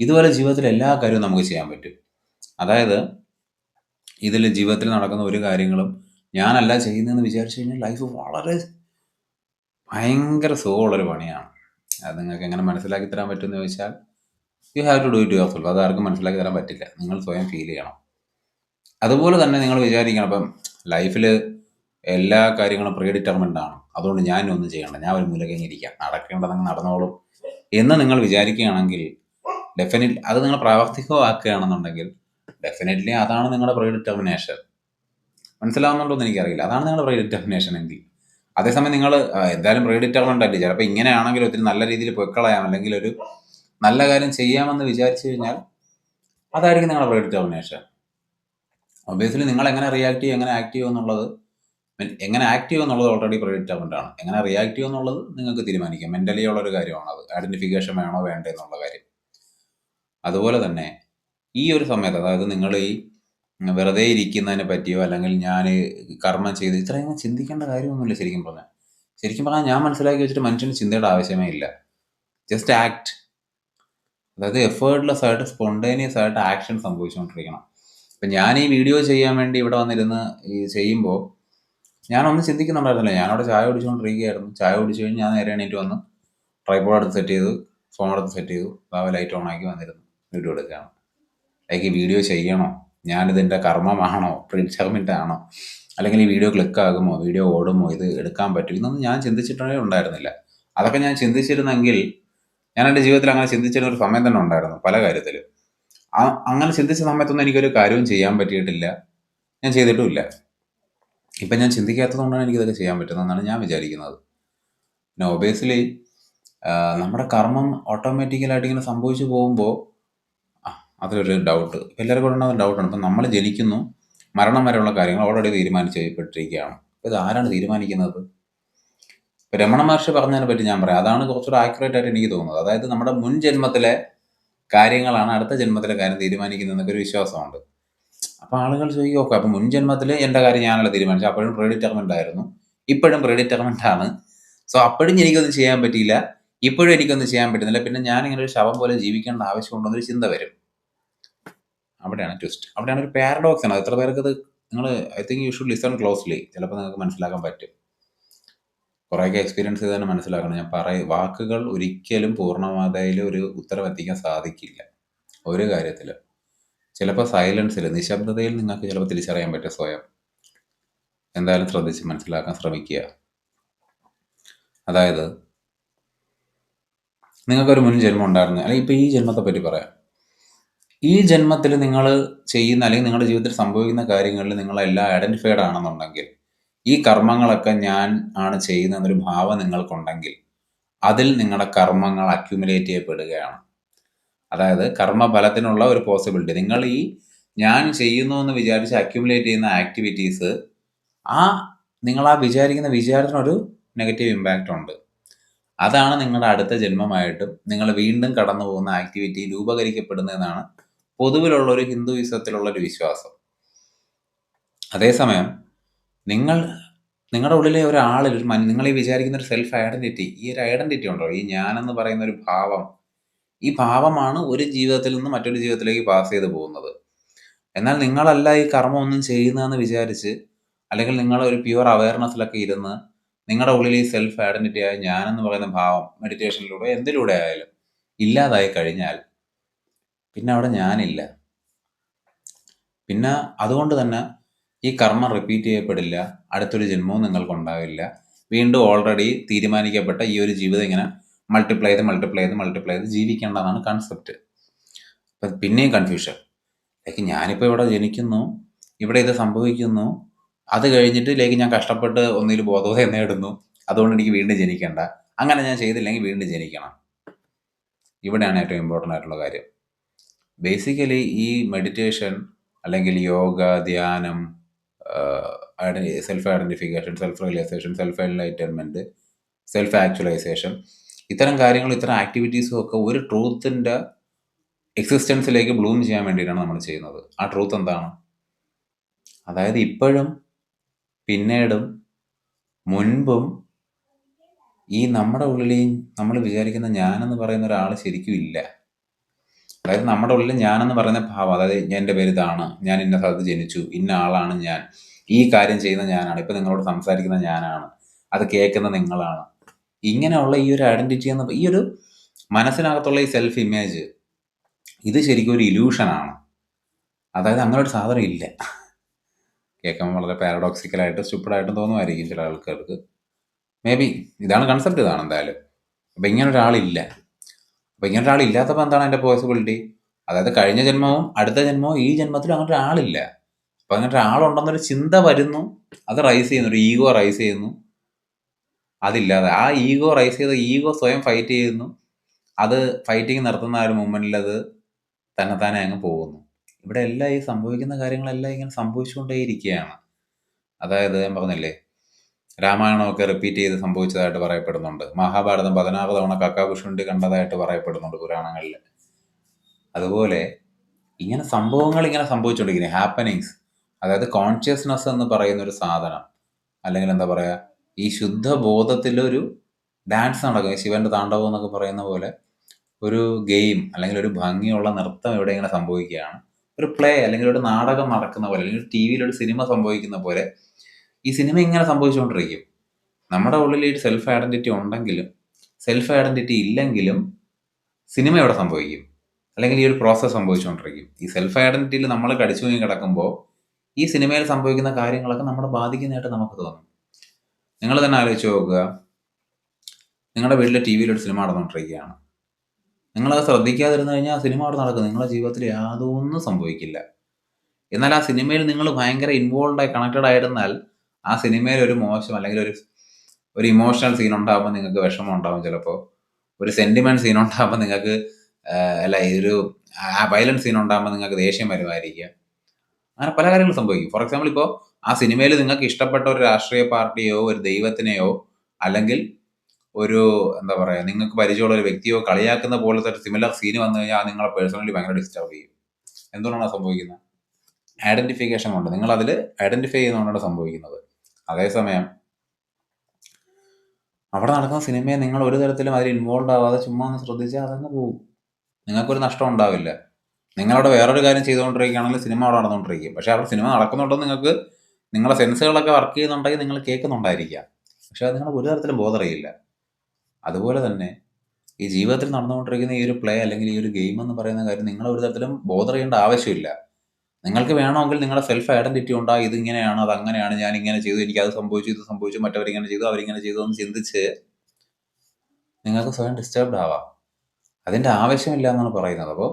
ഇതുപോലെ ജീവിതത്തിൽ എല്ലാ കാര്യവും നമുക്ക് ചെയ്യാൻ പറ്റും. അതായത് ഇതിൽ ജീവിതത്തിൽ നടക്കുന്ന ഒരു കാര്യങ്ങളും ഞാനല്ല ചെയ്യുന്നതെന്ന് വിചാരിച്ചു കഴിഞ്ഞാൽ ലൈഫ് വളരെ ഭയങ്കര സുഖമുള്ളൊരു പണിയാണ്. അത് നിങ്ങൾക്ക് എങ്ങനെ മനസ്സിലാക്കി തരാൻ പറ്റുമെന്ന് ചോദിച്ചാൽ, you have to do it yourself. അത് ആർക്കും മനസ്സിലാക്കി തരാൻ പറ്റില്ല. നിങ്ങൾ സ്വയം ഫീൽ ചെയ്യണം. അതുപോലെ തന്നെ നിങ്ങൾ വിചാരിക്കണം, ഇപ്പം ലൈഫിൽ എല്ലാ കാര്യങ്ങളും പ്രീ ഡിറ്റർമിൻഡ് ആണ്, അതുകൊണ്ട് ഞാൻ ഒന്നും ചെയ്യണ്ട, ഞാൻ ഒരു മൂലകങ്ങിരിക്കാം, നടക്കേണ്ടതങ്ങ് നടന്നോളും എന്ന് നിങ്ങൾ വിചാരിക്കുകയാണെങ്കിൽ ഡെഫിനറ്റ്ലി അത് നിങ്ങൾ പ്രാവർത്തികമാക്കുകയാണെന്നുണ്ടെങ്കിൽ ഡെഫിനറ്റ്ലി അതാണ് നിങ്ങളുടെ പ്രീ ഡിറ്റർമിനേഷൻ. മനസ്സിലാവുന്നുണ്ടോ എന്ന് എനിക്കറിയില്ല. അതാണ് നിങ്ങളുടെ പ്രീ ഡിറ്റർമിനേഷൻ എങ്കിൽ. അതേസമയം നിങ്ങൾ എന്തായാലും പ്രീ ഡിറ്റർമിൻഡ് അല്ലേ, ചിലപ്പോൾ ഇങ്ങനെയാണെങ്കിൽ ഒത്തിരി നല്ല രീതിയിൽ പൊയ്ക്കളയാം അല്ലെങ്കിൽ ഒരു നല്ല കാര്യം ചെയ്യാമെന്ന് വിചാരിച്ചു കഴിഞ്ഞാൽ അതായിരിക്കും നിങ്ങളുടെ പ്രീ ഡിറ്റർമിനേഷൻ. ഒബിയസ്ലി നിങ്ങൾ എങ്ങനെ റിയാക്ട് ചെയ്യും, എങ്ങനെ ആക്ട് ചെയ്യും എന്നുള്ളത് ഓൾറെഡി പ്രീ ഡിറ്റർമിൻഡ് ആണ്. എങ്ങനെ റിയാക്ട് ചെയ്യും എന്നുള്ളത് നിങ്ങൾക്ക് തീരുമാനിക്കാം. മെൻ്റലി ഉള്ളൊരു കാര്യമാണത്. ഐഡൻറ്റിഫിക്കേഷൻ വേണോ വേണ്ടേ എന്നുള്ള കാര്യം. അതുപോലെ തന്നെ ഈ ഒരു സമയത്ത്, അതായത് നിങ്ങൾ ഈ വെറുതെ ഇരിക്കുന്നതിനെ പറ്റിയോ അല്ലെങ്കിൽ ഞാൻ കർമ്മം ചെയ്ത് ഇത്രയും ചിന്തിക്കേണ്ട കാര്യമൊന്നുമില്ല. ശരിക്കും പറഞ്ഞാൽ ഞാൻ മനസ്സിലാക്കി വെച്ചിട്ട് മനുഷ്യന് ചിന്തയുടെ ആവശ്യമേ ഇല്ല. Just act. അതായത് എഫേർട്ട്ലെസ് ആയിട്ട് സ്പോണ്ടേനിയസ് ആയിട്ട് ആക്ഷൻ സംഭവിച്ചുകൊണ്ടിരിക്കണം. ഇപ്പം ഞാൻ ഈ വീഡിയോ ചെയ്യാൻ വേണ്ടി ഇവിടെ വന്നിരുന്ന് ഈ ചെയ്യുമ്പോൾ ഞാനൊന്നും ചിന്തിക്കുന്നുണ്ടായിരുന്നില്ല. ഞാനവിടെ ചായ കുടിച്ചുകൊണ്ടിരിക്കുകയായിരുന്നു. ചായ കുടിച്ചു കഴിഞ്ഞ് ഞാൻ നേരെ എണീറ്റ് വന്ന് ട്രൈപോഡ് എടുത്ത് സെറ്റ് ചെയ്തു, ഫോൺ എടുത്ത് സെറ്റ് ചെയ്തു, ലൈറ്റ് ഓൺ ആക്കി വന്നിരുന്നു വീഡിയോ എടുക്കുകയാണ്. ഈ വീഡിയോ ചെയ്യണോ, ഞാനിതിൻ്റെ കർമ്മമാണോ, പ്രിഡിറ്റർമിൻഡ് ആണോ, അല്ലെങ്കിൽ ഈ വീഡിയോ ക്ലിക്കാകുമോ, വീഡിയോ ഓടുമോ, ഇത് എടുക്കാൻ പറ്റും, ഇതൊന്നും ഞാൻ ചിന്തിച്ചിട്ടേ ഉണ്ടായിരുന്നില്ല. അതൊക്കെ ഞാൻ ചിന്തിച്ചിരുന്നെങ്കിൽ ഞാൻ എൻ്റെ ജീവിതത്തിൽ അങ്ങനെ ചിന്തിച്ചിരുന്ന ഒരു സമയം തന്നെ ഉണ്ടായിരുന്നു പല കാര്യത്തിലും. അങ്ങനെ ചിന്തിച്ച സമയത്തൊന്നും എനിക്കൊരു കാര്യവും ചെയ്യാൻ പറ്റിയിട്ടില്ല, ഞാൻ ചെയ്തിട്ടുമില്ല. ഇപ്പം ഞാൻ ചിന്തിക്കാത്തത് കൊണ്ടാണ് എനിക്കിതൊക്കെ ചെയ്യാൻ പറ്റുന്നതെന്നാണ് ഞാൻ വിചാരിക്കുന്നത്. പിന്നെ ഒബിയസ്ലി നമ്മുടെ കർമ്മം ഓട്ടോമാറ്റിക്കലായിട്ട് ഇങ്ങനെ സംഭവിച്ചു പോകുമ്പോൾ അതിലൊരു ഡൗട്ട് എല്ലാവർക്കും ഉണ്ടാകുന്ന ഡൗട്ടാണ്. ഇപ്പം നമ്മൾ ജനിക്കുന്നു, മരണം വരെയുള്ള കാര്യങ്ങൾ ഓൾറെഡി തീരുമാനിച്ചപ്പെട്ടിരിക്കുകയാണ്. ഇത് ആരാണ് തീരുമാനിക്കുന്നത്? ഇപ്പം രമണ മഹർഷി പറഞ്ഞതിനെ പറ്റി ഞാൻ പറയാം. അതാണ് കുറച്ചുകൂടെ ആക്യുറേറ്റ് ആയിട്ട് എനിക്ക് തോന്നുന്നത്. അതായത് നമ്മുടെ മുൻ ജന്മത്തിലെ കാര്യങ്ങളാണ് അടുത്ത ജന്മത്തിലെ കാര്യം തീരുമാനിക്കുന്നതെന്നൊക്കെ ഒരു വിശ്വാസമുണ്ട്. അപ്പം ആളുകൾ ചോദിക്കും, ഓക്കെ അപ്പം മുൻ ജന്മത്തിൽ എൻ്റെ കാര്യം ഞാനല്ല തീരുമാനിച്ചു, അപ്പോഴും പ്രീ ഡിറ്റർമിൻഡ് ആയിരുന്നു, ഇപ്പോഴും പ്രീ ഡിറ്റർമിൻഡ് ആണ്, സോ അപ്പോഴും എനിക്കൊന്നും ചെയ്യാൻ പറ്റിയില്ല, ഇപ്പോഴും എനിക്കൊന്നും ചെയ്യാൻ പറ്റുന്നില്ല, പിന്നെ ഞാനിങ്ങനെ ഒരു ശവം പോലെ ജീവിക്കേണ്ട ആവശ്യമുണ്ടെന്നൊരു ചിന്ത വരും. അവിടെയാണ് ട്വിസ്റ്റ്, അവിടെയാണ് ഒരു പാരഡോക്സ് ആണ്. എത്ര പേർക്ക് ഇത് നിങ്ങൾ I think you should listen closely. ചിലപ്പോൾ നിങ്ങൾക്ക് മനസ്സിലാക്കാൻ പറ്റും. കുറേയൊക്കെ എക്സ്പീരിയൻസ് ചെയ്ത് തന്നെ മനസ്സിലാക്കണം. ഞാൻ വാക്കുകൾ ഒരിക്കലും പൂർണ്ണമാതയിൽ ഒരു ഉത്തരം എത്തിക്കാൻ സാധിക്കില്ല ഒരു കാര്യത്തിൽ. ചിലപ്പോൾ സൈലൻസിൽ, നിശബ്ദതയിൽ നിങ്ങൾക്ക് ചിലപ്പോൾ തിരിച്ചറിയാൻ പറ്റും സ്വയം. എന്തായാലും ശ്രദ്ധിച്ച് മനസ്സിലാക്കാൻ ശ്രമിക്കുക. അതായത് നിങ്ങൾക്കൊരു മുൻ ജന്മം ഉണ്ടായിരുന്നു, അല്ലെങ്കിൽ ഇപ്പോൾ ഈ ജന്മത്തെ പറ്റി പറയാം. ഈ ജന്മത്തിൽ നിങ്ങൾ ചെയ്യുന്ന അല്ലെങ്കിൽ നിങ്ങളുടെ ജീവിതത്തിൽ സംഭവിക്കുന്ന കാര്യങ്ങളിൽ നിങ്ങളെല്ലാം ഐഡന്റിഫൈഡ് ആണെന്നുണ്ടെങ്കിൽ, ഈ കർമ്മങ്ങളൊക്കെ ഞാൻ ആണ് ചെയ്യുന്നതെന്നൊരു ഭാവം നിങ്ങൾക്കുണ്ടെങ്കിൽ, അതിൽ നിങ്ങളുടെ കർമ്മങ്ങൾ അക്യുമുലേറ്റ് ചെയ്യപ്പെടുകയാണ്. അതായത് കർമ്മഫലത്തിനുള്ള ഒരു പോസിബിലിറ്റി. നിങ്ങൾ ഈ ഞാൻ ചെയ്യുന്നു എന്ന് വിചാരിച്ച് അക്യുമുലേറ്റ് ചെയ്യുന്ന ആക്ടിവിറ്റീസ്, ആ നിങ്ങൾ ആ വിചാരിക്കുന്ന വിചാരത്തിനൊരു നെഗറ്റീവ് ഇമ്പാക്റ്റ് ഉണ്ട്. അതാണ് നിങ്ങളുടെ അടുത്ത ജന്മമായിട്ടും നിങ്ങൾ വീണ്ടും കടന്നു പോകുന്ന ആക്ടിവിറ്റി രൂപകരിക്കപ്പെടുന്നതെന്നാണ് പൊതുവിലുള്ള ഒരു ഹിന്ദുയിസത്തിലുള്ള ഒരു വിശ്വാസം. അതേസമയം നിങ്ങളുടെ ഉള്ളിലെ ഒരാളിൽ നിങ്ങൾ ഈ വിചാരിക്കുന്ന ഒരു സെൽഫ് ഐഡന്റിറ്റി, ഈ ഒരു ഐഡന്റിറ്റി ഉണ്ടോ, ഈ ഞാനെന്ന് പറയുന്ന ഒരു ഭാവം, ഈ ഭാവമാണ് ഒരു ജീവിതത്തിൽ നിന്ന് മറ്റൊരു ജീവിതത്തിലേക്ക് പാസ് ചെയ്ത് പോകുന്നത്. എന്നാൽ നിങ്ങളല്ല ഈ കർമ്മം ഒന്നും ചെയ്യുന്നതെന്ന് വിചാരിച്ച്, അല്ലെങ്കിൽ നിങ്ങൾ ഒരു പ്യുവർ അവയർനെസ്സിലൊക്കെ ഇരുന്ന് നിങ്ങളുടെ ഉള്ളിൽ ഈ സെൽഫ് ഐഡന്റിറ്റി ആയ ഞാനെന്ന് പറയുന്ന ഭാവം മെഡിറ്റേഷനിലൂടെ എന്തിലൂടെ ആയാലും ഇല്ലാതായി കഴിഞ്ഞാൽ പിന്നെ അവിടെ ഞാനില്ല. പിന്നെ അതുകൊണ്ട് തന്നെ ഈ കർമ്മം റിപ്പീറ്റ് ചെയ്യപ്പെടില്ല, അടുത്തൊരു ജന്മവും നിങ്ങൾക്കുണ്ടാവില്ല. വീണ്ടും ഓൾറെഡി തീരുമാനിക്കപ്പെട്ട ഈ ഒരു ജീവിതം ഇങ്ങനെ മൾട്ടിപ്ലൈ ചെയ്ത് ജീവിക്കേണ്ടതാണ് കൺസെപ്റ്റ്. അപ്പം പിന്നെയും കൺഫ്യൂഷൻ. ഞാനിപ്പോൾ ഇവിടെ ജനിക്കുന്നു, ഇവിടെ ഇത് സംഭവിക്കുന്നു, അത് കഴിഞ്ഞിട്ട് ഞാൻ കഷ്ടപ്പെട്ട് ഒന്നിൽ ബോധോദയം നേടുന്നു, അതുകൊണ്ട് എനിക്ക് വീണ്ടും ജനിക്കേണ്ട, അങ്ങനെ ഞാൻ ചെയ്തില്ലെങ്കിൽ വീണ്ടും ജനിക്കണം. ഇവിടെയാണ് ഏറ്റവും ഇമ്പോർട്ടൻ്റ് ആയിട്ടുള്ള കാര്യം. ബേസിക്കലി ഈ മെഡിറ്റേഷൻ അല്ലെങ്കിൽ യോഗ, ധ്യാനം, self identification, self realization, self enlightenment, self actualization, ഇത്തരം കാര്യങ്ങളും ഇത്തരം ആക്ടിവിറ്റീസും ഒക്കെ ഒരു ട്രൂത്തിൻ്റെ എക്സിസ്റ്റൻസിലേക്ക് ബ്ലൂം ചെയ്യാൻ വേണ്ടിയിട്ടാണ് നമ്മൾ ചെയ്യുന്നത്. ആ ട്രൂത്ത് എന്താണ്? അതായത് ഇപ്പോഴും പിന്നീടും മുൻപും ഈ നമ്മുടെ ഉള്ളിലെയും നമ്മൾ വിചാരിക്കുന്ന ഞാനെന്ന് പറയുന്ന ഒരാൾ ശരിക്കും ഇല്ല. അതായത് നമ്മുടെ ഉള്ളിൽ ഞാനെന്ന് പറയുന്ന ഭാവം, അതായത് എൻ്റെ പേര് ഇതാണ്, ഞാൻ ഇന്ന സ്ഥലത്ത് ജനിച്ചു, ഇന്ന ആളാണ് ഞാൻ, ഈ കാര്യം ചെയ്യുന്ന ഞാനാണ്, ഇപ്പം നിങ്ങളോട് സംസാരിക്കുന്ന ഞാനാണ്, അത് കേൾക്കുന്ന നിങ്ങളാണ്, ഇങ്ങനെയുള്ള ഈ ഒരു ഐഡന്റിറ്റി എന്ന ഈ ഒരു മനസ്സിനകത്തുള്ള ഈ സെൽഫ് ഇമേജ്, ഇത് ശരിക്കും ഒരു ഇല്യൂഷനാണ്. അതായത് അങ്ങനെ ഒരു സാധനം ഇല്ല. കേൾക്കുമ്പോൾ വളരെ പാരഡോക്സിക്കലായിട്ട് സ്റ്റുപ്പിഡായിട്ടും തോന്നുമായിരിക്കും ചില ആൾക്കാർക്ക്. മേ ബി ഇതാണ് കൺസെപ്റ്റ്, ഇതാണ് എന്തായാലും. അപ്പം ഇങ്ങനെ ഒരാളില്ല. അപ്പം ഇങ്ങനെ ഒരാളില്ലാത്തപ്പോൾ എന്താണ് അതിൻ്റെ പോസിബിലിറ്റി? അതായത് കഴിഞ്ഞ ജന്മവും അടുത്ത ജന്മവും ഈ ജന്മത്തിലും അങ്ങനെ ഒരാളില്ല. അപ്പം അങ്ങനെ ഒരാളുണ്ടെന്നൊരു ചിന്ത വരുന്നു, അത് റൈസ് ചെയ്യുന്നു, ഒരു ഈഗോ റൈസ് ചെയ്യുന്നു. അതില്ലാതെ ആ ഈഗോ റൈസ് ചെയ്ത ഈഗോ സ്വയം ഫൈറ്റ് ചെയ്യുന്നു. അത് ഫൈറ്റിങ് നിർത്തുന്ന ആ ഒരു മൊമെന്റിൽ അത് തന്നെത്താനെ അങ്ങ് പോകുന്നു. ഇവിടെ എല്ലാം ഈ സംഭവിക്കുന്ന കാര്യങ്ങളെല്ലാം ഇങ്ങനെ സംഭവിച്ചുകൊണ്ടേയിരിക്കുകയാണ്. അതായത് ഞാൻ പറഞ്ഞില്ലേ, രാമായണമൊക്കെ റിപ്പീറ്റ് ചെയ്ത് സംഭവിച്ചതായിട്ട് പറയപ്പെടുന്നുണ്ട്. മഹാഭാരതം 16 തവണ കക്കാബുഷുണ്ടി കണ്ടതായിട്ട് പറയപ്പെടുന്നുണ്ട് പുരാണങ്ങളിൽ. അതുപോലെ ഇങ്ങനെ സംഭവങ്ങൾ ഇങ്ങനെ സംഭവിച്ചുകൊണ്ടിരിക്കുന്നത്, ഹാപ്പനിങ്സ്. അതായത് കോൺഷ്യസ്നെസ് എന്ന് പറയുന്ന ഒരു സാധനം, അല്ലെങ്കിൽ എന്താ പറയുക, ഈ ശുദ്ധബോധത്തിലൊരു ഡാൻസ് നടക്കുക, ശിവന്റെ താണ്ഡവം എന്നൊക്കെ പറയുന്ന പോലെ ഒരു ഗെയിം അല്ലെങ്കിൽ ഒരു ഭംഗിയുള്ള നൃത്തം ഇവിടെ ഇങ്ങനെ സംഭവിക്കുകയാണ്. ഒരു പ്ലേ അല്ലെങ്കിൽ ഒരു നാടകം നടക്കുന്ന പോലെ, അല്ലെങ്കിൽ ടി വിയിൽ ഒരു സിനിമ സംഭവിക്കുന്ന പോലെ ഈ സിനിമ ഇങ്ങനെ സംഭവിച്ചുകൊണ്ടിരിക്കും. നമ്മുടെ ഉള്ളിൽ ഈ സെൽഫ് ഐഡന്റിറ്റി ഉണ്ടെങ്കിലും സെൽഫ് ഐഡന്റിറ്റി ഇല്ലെങ്കിലും സിനിമ ഇവിടെ സംഭവിക്കും, അല്ലെങ്കിൽ ഈ ഒരു പ്രോസസ്സ് സംഭവിച്ചുകൊണ്ടിരിക്കും. ഈ സെൽഫ് ഐഡന്റിറ്റിയിൽ നമ്മൾ കടിച്ചു തൂങ്ങി കിടക്കുമ്പോൾ ഈ സിനിമയിൽ സംഭവിക്കുന്ന കാര്യങ്ങളൊക്കെ നമ്മളെ ബാധിക്കുന്നതായിട്ട് നമുക്ക് തോന്നും. നിങ്ങൾ തന്നെ ആലോചിച്ച് നോക്കുക, നിങ്ങളുടെ വീട്ടിലെ ടി വിയിൽ ഒരു സിനിമ നടന്നുകൊണ്ടിരിക്കുകയാണ്. നിങ്ങളത് ശ്രദ്ധിക്കാതിരുന്നു കഴിഞ്ഞാൽ ആ സിനിമ അവിടെ നടക്കും, നിങ്ങളുടെ ജീവിതത്തിൽ യാതൊന്നും സംഭവിക്കില്ല. എന്നാൽ ആ സിനിമയിൽ നിങ്ങൾ ഭയങ്കര ഇൻവോൾവായി കണക്റ്റഡ് ആയിരുന്നാൽ ആ സിനിമയിൽ ഒരു മോശം അല്ലെങ്കിൽ ഒരു ഇമോഷണൽ സീൻ ഉണ്ടാകുമ്പോൾ നിങ്ങൾക്ക് വിഷമം ഉണ്ടാകും. ചിലപ്പോൾ ഒരു സെന്റിമെന്റ് സീൻ ഉണ്ടാകുമ്പോൾ നിങ്ങൾക്ക് അല്ല ഒരു വയലൻസ് സീൻ ഉണ്ടാകുമ്പോൾ നിങ്ങൾക്ക് ദേഷ്യം വരുമായിരിക്കാം. അങ്ങനെ പല കാര്യങ്ങളും സംഭവിക്കും. ഫോർ എക്സാമ്പിൾ, ഇപ്പോൾ ആ സിനിമയിൽ നിങ്ങൾക്ക് ഇഷ്ടപ്പെട്ട ഒരു രാഷ്ട്രീയ പാർട്ടിയോ ഒരു ദൈവത്തിനെയോ അല്ലെങ്കിൽ ഒരു എന്താ പറയുക, നിങ്ങൾക്ക് പരിചയമുള്ള ഒരു വ്യക്തിയോ കളിയാക്കുന്ന പോലത്തെ ഒരു സിമിലർ സീന് വന്നു കഴിഞ്ഞാൽ നിങ്ങളെ പേഴ്സണലി ഭയങ്കര ഡിസ്റ്റർബ് ചെയ്യും. എന്തുകൊണ്ടാണ് സംഭവിക്കുന്നത്? ഐഡന്റിഫിക്കേഷൻ കൊണ്ട്, നിങ്ങൾ അതിൽ ഐഡന്റിഫൈ ചെയ്യുന്നതുകൊണ്ടാണ് സംഭവിക്കുന്നത്. അതേസമയം അവിടെ നടക്കുന്ന സിനിമയെ നിങ്ങൾ ഒരു തരത്തിലും അതിൽ ഇൻവോൾവ് ആവാതെ ചുമ്മാ ഒന്ന് ശ്രദ്ധിച്ചാൽ അതങ്ങ് പോകും. നിങ്ങൾക്കൊരു നഷ്ടം ഉണ്ടാവില്ല. നിങ്ങളവിടെ വേറൊരു കാര്യം ചെയ്തുകൊണ്ടിരിക്കുകയാണെങ്കിൽ സിനിമ അവിടെ നടന്നുകൊണ്ടിരിക്കും. പക്ഷെ അവിടെ സിനിമ നടക്കുന്നുണ്ടെന്ന് നിങ്ങൾക്ക് നിങ്ങളുടെ സെൻസുകളൊക്കെ വർക്ക് ചെയ്യുന്നുണ്ടെങ്കിൽ നിങ്ങൾ കേൾക്കുന്നുണ്ടായിരിക്കാം, പക്ഷെ അത് നിങ്ങൾ ഒരു തരത്തിലും ബോധറിയില്ല. അതുപോലെ തന്നെ ഈ ജീവിതത്തിൽ നടന്നുകൊണ്ടിരിക്കുന്ന ഈ ഒരു പ്ലേ അല്ലെങ്കിൽ ഈ ഒരു ഗെയിം എന്ന് പറയുന്ന കാര്യം നിങ്ങൾ ഒരു തരത്തിലും ബോധർ ചെയ്യേണ്ട ആവശ്യമില്ല. നിങ്ങൾക്ക് വേണമെങ്കിൽ നിങ്ങളുടെ സെൽഫ് ഐഡന്റിറ്റി ഉണ്ടാകും, ഇത് ഇങ്ങനെയാണ്, അത് അങ്ങനെയാണ്, ഞാൻ ഇങ്ങനെ ചെയ്തു, എനിക്ക് അത് സംഭവിച്ചു, ഇത് സംഭവിച്ചു, മറ്റവരിങ്ങനെ ചെയ്തു, അവരിങ്ങനെ ചെയ്തു എന്ന് ചിന്തിച്ച് നിങ്ങൾക്ക് സ്വയം ഡിസ്റ്റർബ്ഡ് ആവാം. അതിൻ്റെ ആവശ്യമില്ല എന്നാണ് പറയുന്നത്. അപ്പോൾ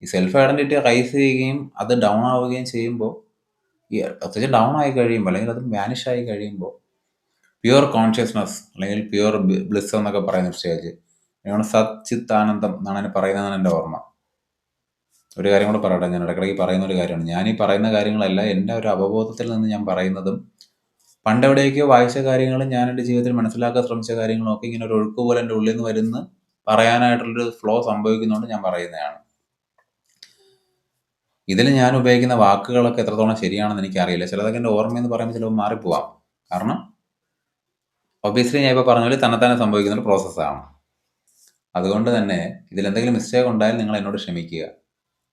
ഈ സെൽഫ് ഐഡൻറ്റിറ്റി റൈസ് ചെയ്യുകയും അത് ഡൗൺ ആവുകയും ചെയ്യുമ്പോൾ, ഈ പ്രത്യേകിച്ച് ഡൗൺ ആയി കഴിയുമ്പോൾ അല്ലെങ്കിൽ അത് വാനിഷ് ആയി കഴിയുമ്പോൾ പ്യുവർ കോൺഷ്യസ്നസ് അല്ലെങ്കിൽ പ്യുവർ ബ്ലിസ് എന്നൊക്കെ പറയുന്ന ഒരു സ്റ്റേജ്, അതിനാണ് സത് ചിത്ത് ആനന്ദം എന്നാണ് അതിന് പറയുന്നതെന്ന് എൻ്റെ ഓർമ്മ. ഒരു കാര്യം കൂടെ പറയട്ടെ, ഞാൻ ഇടയ്ക്കിടയ്ക്ക് പറയുന്ന ഒരു കാര്യമാണ്. ഞാൻ ഈ പറയുന്ന കാര്യങ്ങളെല്ലാം എൻ്റെ ഒരു അവബോധത്തിൽ നിന്ന് ഞാൻ പറയുന്നതും പണ്ടെവിടെയൊക്കെയോ വായിച്ച കാര്യങ്ങളും ഞാൻ എൻ്റെ ജീവിതത്തിൽ മനസ്സിലാക്കാൻ ശ്രമിച്ച കാര്യങ്ങളും ഒക്കെ ഇങ്ങനെ ഒരു ഒഴുക്ക് പോലെ എൻ്റെ ഉള്ളിൽ നിന്ന് വരുന്ന പറയാനായിട്ടുള്ളൊരു ഫ്ലോ സംഭവിക്കുന്നതുകൊണ്ട് ഞാൻ പറയുന്നതാണ്. ഇതിൽ ഞാൻ ഉപയോഗിക്കുന്ന വാക്കുകളൊക്കെ എത്രത്തോളം ശരിയാണെന്ന് എനിക്കറിയില്ല. ചിലതൊക്കെ എൻ്റെ ഓർമ്മയെന്ന് പറയുമ്പോൾ ചിലപ്പോൾ മാറിപ്പോവാം. കാരണം ഒബ്വിയസ്ലി ഞാൻ ഇപ്പോൾ പറഞ്ഞ പോലെ തന്നെത്താനെ സംഭവിക്കുന്ന ഒരു പ്രോസസ്സാണ്. അതുകൊണ്ട് തന്നെ ഇതിലെന്തെങ്കിലും മിസ്റ്റേക്ക് ഉണ്ടായാൽ നിങ്ങൾ എന്നോട് ക്ഷമിക്കുക.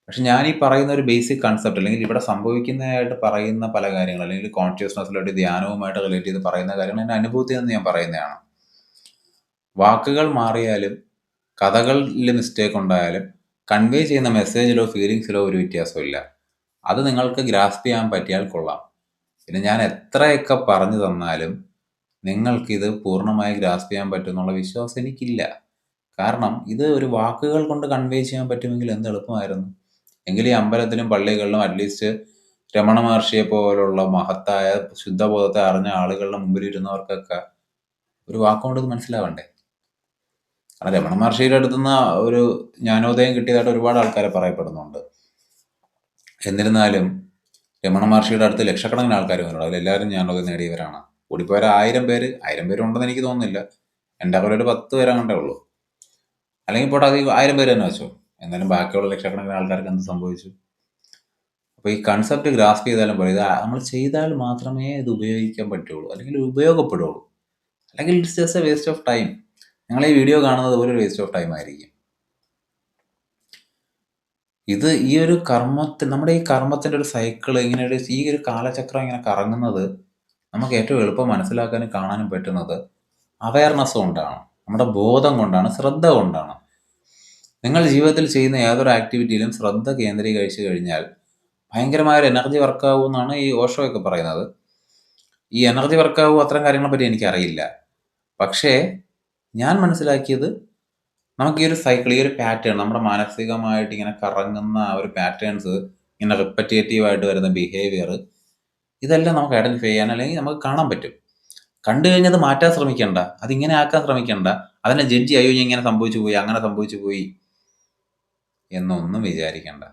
പക്ഷെ ഞാൻ ഈ പറയുന്ന ഒരു ബേസിക് കൺസെപ്റ്റ് അല്ലെങ്കിൽ ഇവിടെ സംഭവിക്കുന്നതായിട്ട് പറയുന്ന പല കാര്യങ്ങൾ അല്ലെങ്കിൽ കോൺഷ്യസ്നെസ്സിലോട്ട് ധ്യാനവുമായിട്ട് റിലേറ്റ് ചെയ്ത് പറയുന്ന കാര്യങ്ങൾ എൻ്റെ അനുഭവത്തിൽ നിന്ന് ഞാൻ പറയുന്നതാണ്. വാക്കുകൾ മാറിയാലും കഥകളിൽ മിസ്റ്റേക്ക് ഉണ്ടായാലും കൺവേ ചെയ്യുന്ന മെസ്സേജിലോ ഫീലിങ്സിലോ ഒരു വ്യത്യാസമില്ല. അത് നിങ്ങൾക്ക് ഗ്രാസ്പ് ചെയ്യാൻ പറ്റിയാൽ കൊള്ളാം. പിന്നെ ഞാൻ എത്രയൊക്കെ പറഞ്ഞു തന്നാലും നിങ്ങൾക്കിത് പൂർണ്ണമായി ഗ്രാസ്പ് ചെയ്യാൻ പറ്റുമെന്നുള്ള വിശ്വാസം എനിക്കില്ല. കാരണം ഇത് ഒരു വാക്കുകൾ കൊണ്ട് കൺവേ ചെയ്യാൻ പറ്റുമെങ്കിൽ എന്ത് എളുപ്പമായിരുന്നു. എങ്കിൽ ഈ അമ്പലത്തിലും പള്ളികളിലും അറ്റ്ലീസ്റ്റ് രമണ മഹർഷിയെ പോലുള്ള മഹത്തായ ശുദ്ധബോധത്തെ അറിഞ്ഞ ആളുകളുടെ മുമ്പിൽ ഇരുന്നവർക്കൊക്കെ ഒരു വാക്കുകൊണ്ട് ഇത് മനസ്സിലാവണ്ടേ. കാരണം രമണ മഹർഷിയുടെ അടുത്തുനിന്ന് ഒരു ജ്ഞാനോദയം കിട്ടിയതായിട്ട് ഒരുപാട് ആൾക്കാരെ പറയപ്പെടുന്നുണ്ട്. എന്നിരുന്നാലും രമണ മഹർഷിയുടെ അടുത്ത് ലക്ഷക്കണക്കിന് ആൾക്കാർ വന്നിട്ടുണ്ട്. അതിലെല്ലാവരും ജ്ഞാനോദയം നേടിയവരാണ്. കൂടിപ്പോയ 1000 പേരുണ്ടെന്ന് എനിക്ക് തോന്നുന്നില്ല. എൻ്റെ അകലെ ഒരു 10 പേരെ കണ്ടേ ഉള്ളൂ. അല്ലെങ്കിൽ പോട്ടെ, അത് 1000 പേര് തന്നെ വെച്ചോ. എന്നാലും ബാക്കിയുള്ള ലക്ഷക്കണക്കിന് ആൾക്കാർക്ക് എന്ത് സംഭവിച്ചു? അപ്പോൾ ഈ കൺസെപ്റ്റ് ഗ്രാസ്പ് ചെയ്താലും പോലെ ഇത് നമ്മൾ ചെയ്താൽ മാത്രമേ ഇത് ഉപയോഗിക്കാൻ പറ്റുള്ളൂ, അല്ലെങ്കിൽ ഉപയോഗപ്പെടുള്ളൂ. അല്ലെങ്കിൽ it's just A waste of time. നിങ്ങൾ ഈ വീഡിയോ കാണുന്നത് പോലെ ഒരു വേസ്റ്റ് ഓഫ് ടൈം ആയിരിക്കും. ഇത് ഈ ഒരു നമ്മുടെ ഈ കർമ്മത്തിൻ്റെ ഒരു സൈക്കിൾ ഇങ്ങനെ ഈ ഒരു കാലചക്രം ഇങ്ങനെ കറങ്ങുന്നത് നമുക്ക് ഏറ്റവും എളുപ്പം മനസ്സിലാക്കാനും കാണാനും പറ്റുന്നത് അവയർനെസ് കൊണ്ടാണ്, നമ്മുടെ ബോധം കൊണ്ടാണ്, ശ്രദ്ധ കൊണ്ടാണ്. നിങ്ങൾ ജീവിതത്തിൽ ചെയ്യുന്ന ഏതൊരു ആക്ടിവിറ്റിയിലും ശ്രദ്ധ കേന്ദ്രീകരിച്ചു കഴിഞ്ഞാൽ ഭയങ്കരമായൊരു എനർജി വർക്കാവും എന്നാണ് ഈ ഓഷോയൊക്കെ പറയുന്നത്. ഈ എനർജി വർക്കാവും അത്തരം കാര്യങ്ങളെ പറ്റി എനിക്കറിയില്ല. പക്ഷേ ഞാൻ മനസ്സിലാക്കിയത് നമുക്ക് ഈ ഒരു സൈക്കിൾ, ഈ ഒരു പാറ്റേൺ, നമ്മുടെ മാനസികമായിട്ട് ഇങ്ങനെ കറങ്ങുന്ന ആ ഒരു പാറ്റേൺസ്, ഇങ്ങനെ റിപ്പറ്റേറ്റീവായിട്ട് വരുന്ന ബിഹേവിയർ, ഇതെല്ലാം നമുക്ക് ഐഡൻറ്റിഫൈ ചെയ്യാൻ അല്ലെങ്കിൽ നമുക്ക് കാണാൻ പറ്റും. കണ്ടു കഴിഞ്ഞത് മാറ്റാൻ ശ്രമിക്കണ്ട, അതിങ്ങനെ ആക്കാൻ ശ്രമിക്കണ്ട, അതിനെ ജഡ്ജി അയ്യോ ഇങ്ങനെ സംഭവിച്ചു പോയി, അങ്ങനെ സംഭവിച്ചു പോയി എന്നൊന്നും വിചാരിക്കണ്ട.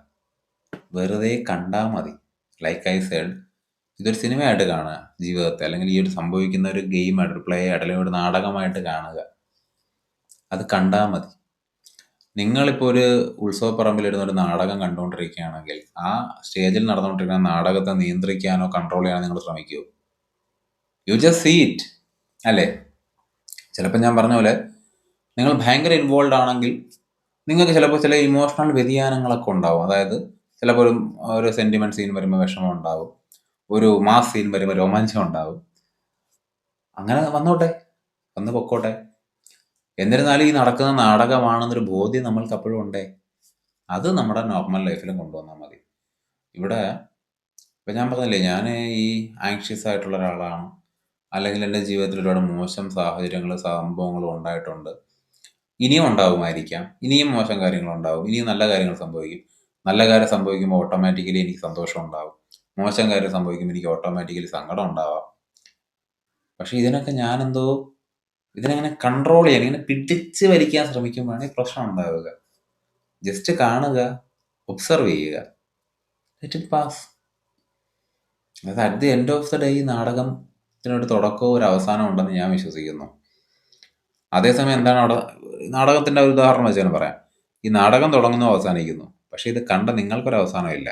വെറുതെ കണ്ടാൽ മതി. ലൈക്ക് ഐ സെഡ്, ഇതൊരു സിനിമയായിട്ട് കാണുക ജീവിതത്തെ, അല്ലെങ്കിൽ ഈ ഒരു സംഭവിക്കുന്ന ഒരു ഗെയിമായിട്ട്, ഒരു പ്ലേ ആയിട്ട്, അല്ലെങ്കിൽ ഒരു നാടകമായിട്ട് കാണുക. അത് കണ്ടാൽ മതി. നിങ്ങളിപ്പോൾ ഒരു ഉത്സവപ്പറമ്പിലിരുന്ന് ഒരു നാടകം കണ്ടുകൊണ്ടിരിക്കുകയാണെങ്കിൽ ആ സ്റ്റേജിൽ നടന്നുകൊണ്ടിരിക്കുന്ന നാടകത്തെ നിയന്ത്രിക്കാനോ കൺട്രോൾ ചെയ്യാനോ നിങ്ങൾ ശ്രമിക്കുമോ? യു ജസ്റ്റ് സീ ഇറ്റ്, അല്ലേ? ചിലപ്പോൾ ഞാൻ പറഞ്ഞ പോലെ നിങ്ങൾ ഭയങ്കര ഇൻവോൾവ് ആണെങ്കിൽ നിങ്ങൾക്ക് ചിലപ്പോൾ ചില ഇമോഷണൽ വ്യതിയാനങ്ങളൊക്കെ ഉണ്ടാവും. അതായത് ചിലപ്പോൾ ഒരു സെൻറ്റിമെൻറ്റ് സീൻ വരുമ്പോൾ വിഷമം ഉണ്ടാവും, ഒരു മാസ് സീൻ വരുമ്പോൾ രോമാഞ്ചം ഉണ്ടാവും. അങ്ങനെ വന്നോട്ടെ, വന്ന് പൊക്കോട്ടെ. എന്നിരുന്നാലും ഈ നടക്കുന്ന നാടകമാണെന്നൊരു ബോധ്യം നമ്മൾക്ക് അപ്പോഴും ഉണ്ടേ. അത് നമ്മുടെ നോർമൽ ലൈഫിലും കൊണ്ടുവന്നാൽ മതി. ഇവിടെ ഇപ്പം ഞാൻ പറഞ്ഞില്ലേ, ഞാൻ ഈ ആങ്ഷ്യസ് ആയിട്ടുള്ള ഒരാളാണ്, അല്ലെങ്കിൽ എൻ്റെ ജീവിതത്തിൽ ഒരുപാട് മോശം സാഹചര്യങ്ങളും സംഭവങ്ങളും ഉണ്ടായിട്ടുണ്ട്. ഇനിയും ഉണ്ടാവുമായിരിക്കാം, ഇനിയും മോശം കാര്യങ്ങളുണ്ടാവും, ഇനിയും നല്ല കാര്യങ്ങൾ സംഭവിക്കും. നല്ല കാര്യം സംഭവിക്കുമ്പോൾ ഓട്ടോമാറ്റിക്കലി എനിക്ക് സന്തോഷം ഉണ്ടാവും, മോശം കാര്യം സംഭവിക്കുമ്പോൾ എനിക്ക് ഓട്ടോമാറ്റിക്കലി സങ്കടം ഉണ്ടാവാം. പക്ഷെ ഇതിനൊക്കെ ഞാനെന്തോ ഇതിനെങ്ങനെ കൺട്രോൾ ചെയ്യാൻ, ഇങ്ങനെ പിടിച്ച് വലിക്കാൻ ശ്രമിക്കുമ്പോഴാണ് ഈ പ്രശ്നം ഉണ്ടാവുക. ജസ്റ്റ് കാണുക, ഒബ്സർവ് ചെയ്യുക, ലെറ്റ് ഇറ്റ് പാസ്. അതായത് at the end of the day ഈ നാടകത്തിനൊരു തുടക്കവും ഒരു അവസാനവും ഉണ്ടെന്ന് ഞാൻ വിശ്വസിക്കുന്നു. അതേസമയം എന്താണ് അവിടെ നാടകത്തിൻ്റെ ഒരു ഉദാഹരണം വെച്ച് ഞാൻ പറയാം. ഈ നാടകം തുടങ്ങുന്നു, അവസാനിക്കുന്നു. പക്ഷേ ഇത് കണ്ട നിങ്ങൾക്കൊരു അവസാനമില്ല.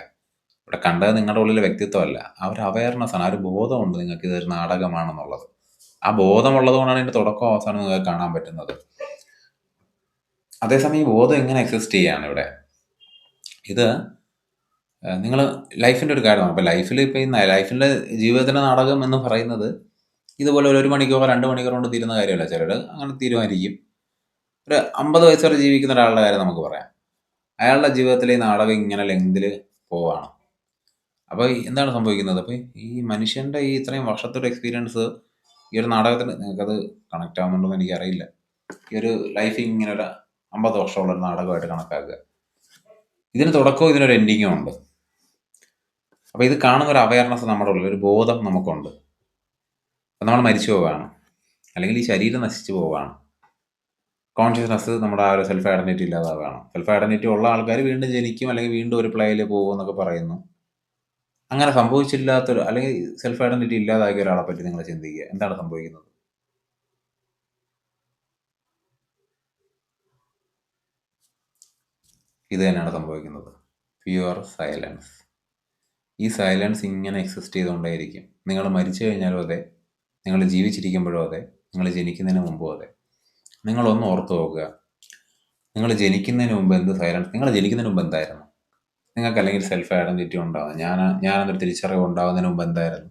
ഇവിടെ കണ്ടത് നിങ്ങളുടെ ഉള്ളിലെ വ്യക്തിത്വമല്ല, ആ ഒരു അവയർനെസ് ആണ്, ആ ഒരു ബോധമുണ്ട് നിങ്ങൾക്ക് ഇതൊരു നാടകമാണെന്നുള്ളത്. ആ ബോധമുള്ളത് കൊണ്ടാണ് ഇതിൻ്റെ തുടക്കവും അവസാനം നിങ്ങൾക്ക് കാണാൻ പറ്റുന്നത്. അതേസമയം ഈ ബോധം എങ്ങനെ എക്സിസ്റ്റ് ചെയ്യാണ് ഇവിടെ? ഇത് നിങ്ങൾ ലൈഫിൻ്റെ ഒരു കാര്യമാണ്. അപ്പോൾ ലൈഫിൽ ഇപ്പോൾ ഈ ലൈഫിൻ്റെ ജീവിതത്തിൻ്റെ നാടകം എന്ന് പറയുന്നത് ഇതുപോലെ ഒരു മണിക്കൂറോ 2 മണിക്കൂർ കൊണ്ട് തീരുന്ന കാര്യമല്ല. ചിലർ അങ്ങനെ തീരുമാനിക്കും. ഒരു 50 വയസ്സ് വരെ ജീവിക്കുന്ന ഒരാളുടെ കാര്യം നമുക്ക് പറയാം. അയാളുടെ ജീവിതത്തിൽ ഈ നാടകം ഇങ്ങനെ ലെങ്തിൽ പോവാണ്. അപ്പോൾ എന്താണ് സംഭവിക്കുന്നത്? അപ്പോൾ ഈ മനുഷ്യൻ്റെ ഈ ഇത്രയും വർഷത്തെ എക്സ്പീരിയൻസ് ഈ ഒരു നാടകത്തിന്, നിങ്ങൾക്കത് കണക്റ്റ് ആവുന്നുണ്ടോയെന്ന് എനിക്കറിയില്ല. ഈ ഒരു ലൈഫ് ഇങ്ങനെ ഒരു 50 വർഷമുള്ള ഒരു നാടകമായിട്ട് കണക്കാക്കുക. ഇതിന് തുടക്കവും ഇതിനൊരു എൻഡിങ്ങും ഉണ്ട്. അപ്പോൾ ഇത് കാണുന്ന ഒരു അവയർനെസ് നമ്മുടെ ഉള്ളിൽ, ഒരു ബോധം നമുക്കുണ്ട്. അപ്പം നമ്മൾ മരിച്ചു പോവുകയാണ്, അല്ലെങ്കിൽ ഈ ശരീരം നശിച്ചു പോവുകയാണ്. കോൺഷ്യസ്നസ്, നമ്മുടെ ആ ഒരു സെൽഫ് ഐഡൻറ്റിറ്റി ഇല്ലാതാവുകയാണ്. സെൽഫ് ഐഡൻറ്റിറ്റി ഉള്ള ആൾക്കാർ വീണ്ടും ജനിക്കും, അല്ലെങ്കിൽ വീണ്ടും ഒരു പ്ലേയിൽ പോകും എന്നൊക്കെ പറയുന്നു. അങ്ങനെ സംഭവിച്ചില്ലാത്തൊരു, അല്ലെങ്കിൽ സെൽഫ് ഐഡൻറ്റിറ്റി ഇല്ലാതാക്കിയ ഒരാളെ പറ്റി നിങ്ങൾ ചിന്തിക്കുക, എന്താണ് സംഭവിക്കുന്നത്? ഇത് തന്നെയാണ് സംഭവിക്കുന്നത്, പ്യുവർ സൈലൻസ്. ഈ സൈലൻസ് ഇങ്ങനെ എക്സിസ്റ്റ് ചെയ്തുകൊണ്ടേയിരിക്കും. നിങ്ങൾ മരിച്ചു കഴിഞ്ഞാലും അതെ, നിങ്ങൾ ജീവിച്ചിരിക്കുമ്പോഴും അതെ, നിങ്ങൾ ജനിക്കുന്നതിന് മുമ്പും അതെ. നിങ്ങളൊന്ന് ഓർത്ത് നോക്കുക, നിങ്ങൾ ജനിക്കുന്നതിന് മുമ്പ് എന്ത് സൈലൻസ്, നിങ്ങൾ ജനിക്കുന്നതിന് മുമ്പ് എന്തായിരുന്നു? നിങ്ങൾക്ക് അല്ലെങ്കിൽ സെൽഫ് ഐഡൻറ്റിറ്റി ഉണ്ടാകുന്നത്, ഞാനെന്നൊരു തിരിച്ചറിവ് ഉണ്ടാകുന്നതിന് മുമ്പ് എന്തായിരുന്നു?